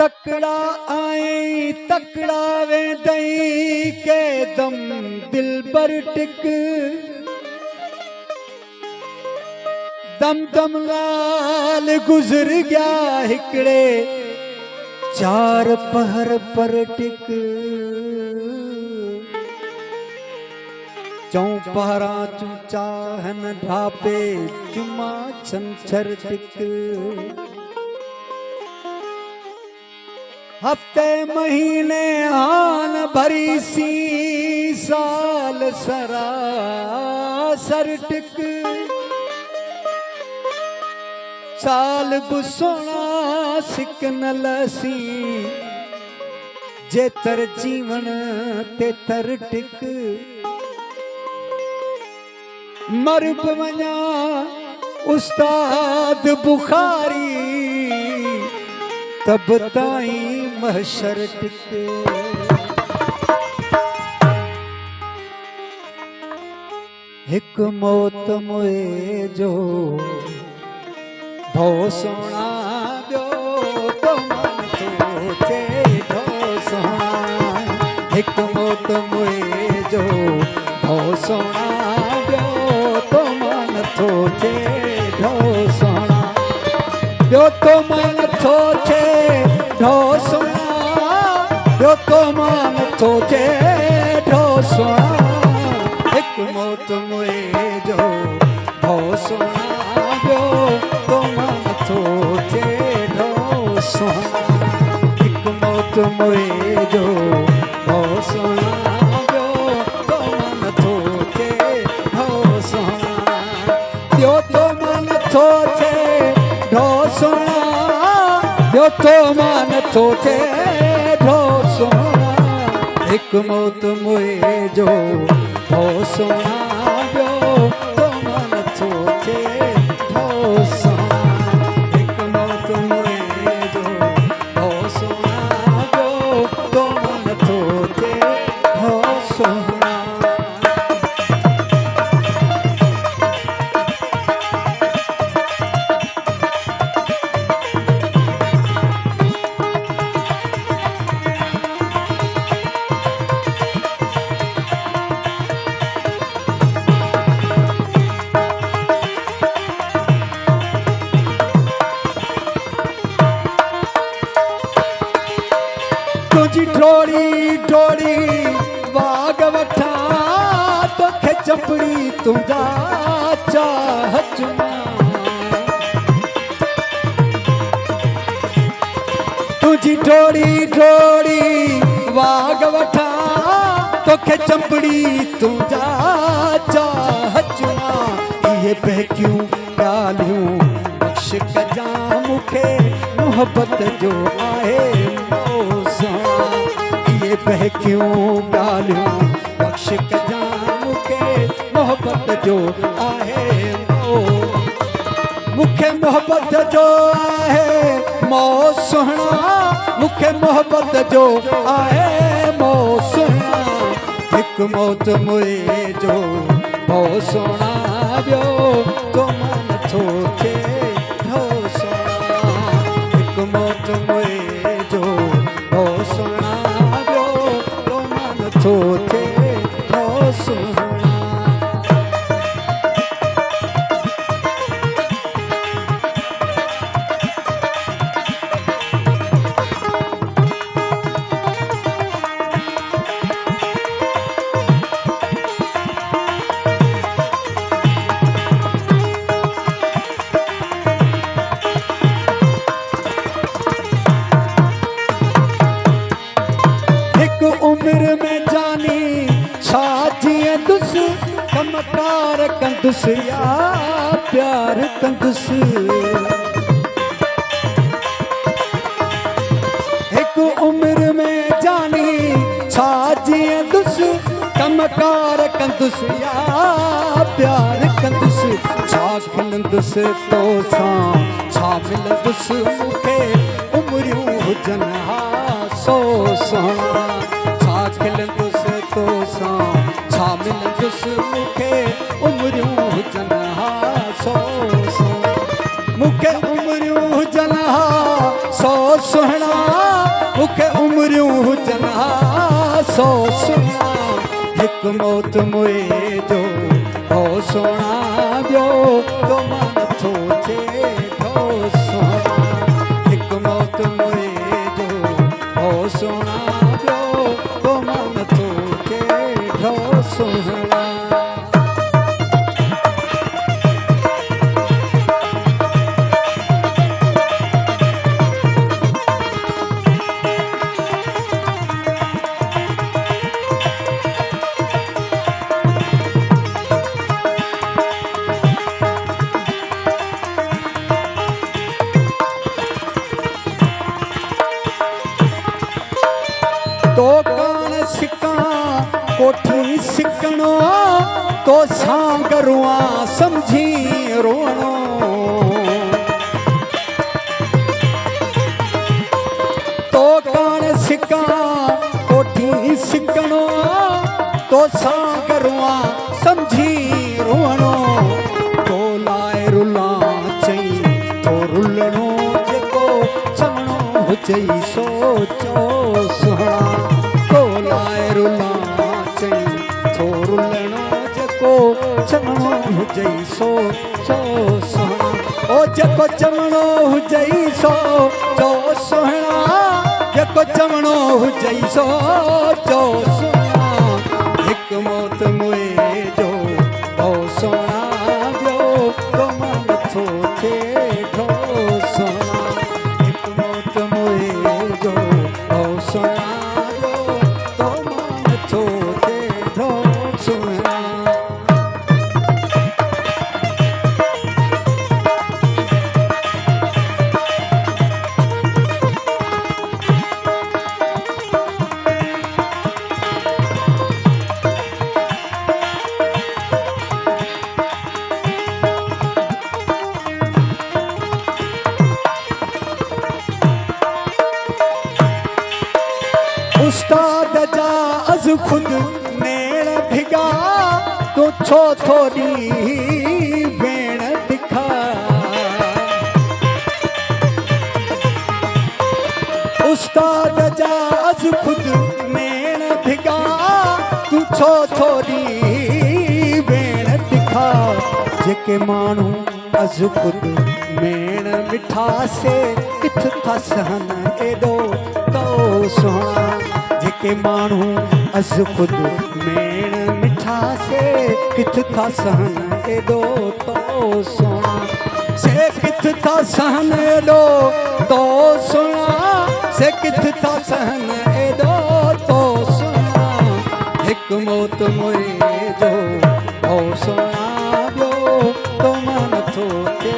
तकड़ा आए तकड़ा वे दई के दम दिल पर टिक दम दम लाल गुजर गया हिकड़े चार पहर पर टिक चौं पहरा चू चाहन ढापे चुमा छंछर टिक हफ्ते महीने आन भरी सी साल सरासर टिक साल गुसोना सिक न लसी जेतर जीवन ते तर टिक मरब वञा उस्ताद बुखारी तब ताई महशर टिक हिक मौत मोए जो भो सोना ॿियो तो मन सोचे भो सोना हिक मौत मोए जो भो सोना ॿियो तो मन सोचे भो सोना ॿियो तो मन सोचे भो सोना ॿियो तो मन सोचे भो सोना हिक मौत मोए जो भो सोना ॿियो तो मन सोचे भो सोना हिक मौत मोए जो भो सोना ॿियो तो मन सोचे भो सोना ॿियो तो मन सोचे भो सोना ॿियो तो मन सोचे भो सोना हिक मौत मोए जो भो सोना ॿियो तो मन सोचे भो सोना हिक मौत मोए जो भो सोना ॿियो तो मन सोचे भो सोना तुझी डोड़ी डोड़ी वाग वठा तोखे चपड़ी तुंजा चाह चुमा तुझी डोड़ी डोड़ी वाग वठा तोखे चपड़ी तुंजा चाह चुमा ये बहकियूं ॻाल्हियूं बख्श कजां मूंखे मोहब्बत जो आहे ये बहकियूं ॻाल्हियूं बख्श कजां मूंखे मोहब्बत जो आहे मूंखे मोहब्बत जो आहे मो सुहिणा मूंखे मोहब्बत जो आहे मो सुहिणा हिक मौत मोए जो भो सोना ॿियो तो मन सोचे भो सोना हिक मौत मोए जो भो सोना सोचे भो सोना हिक उम्र में जानी छा जीअंदुस कमकार कंदुस या प्यार कंदुस हिक उम्र में जानी छा जीअंदुस कमकार कंदुस या प्यार कंदुस छा खिलंदुस तो सां छा मिलंदुस मूंखे उमरियूं हुजन हा सो सोहणा छा खिलंदुस तो सां छा मिलंदुस मूंखे उमरियूं हुजन हा सो सोहणा मूंखे उमरियूं हुजन हा सो सोहणा मूंखे उमरियूं हुजन हा सो सोहणा हिकु मौत मुए जो हो सोहणा ॿियो तो मन थो थिए ढो सोहणा हिकु मौत मुए जो हो सोहणा ॿियो तो मन थो थिए ढो सोहणा तो कान सिका कोठी सिकणो तो सांगरुआ समझी रोणो तो कान सिका कोठी सिकणो तो सांगरुआ समझी रोणो तो लाए रुला चई तो रुलणो जेको चवणो हुजई सोचो सोहणा तो लाए रुला चई तो रुलणो जेको चवणो हुजई सोचो सोहणा ओ जेको चवणो हुजई सोचो सोहणा जेको चवणो हुजई सोचो सोहणा हिकु मौत मुए जो हो सोहणा ॿियो तो मन थो थिए ढो सोहणा हिकु मौत मुए जो हो सोहणा ॿियो तो मन थो थिए ढो सोहणा उस्ताद जा अज खुद नेण भिगा तो छो थोड़ी भेण दिखा उस्ताद जा अज खुद नेण भिगा तू छो थोड़ी भेण दिखा जेके माण्हू अज खुद मेण मिठा से किथ था सहन एॾो तो सोहणा जेके माण्हू अज खुद मेण मिठा से किथ था सहन एॾो तो सोहणा से किथ था सहन एॾो तो सोहणा से किथ था सहन एॾो तो सोहणा हिकु मौत मुए जो हो सोहणा ॿियो तो मन थो थिए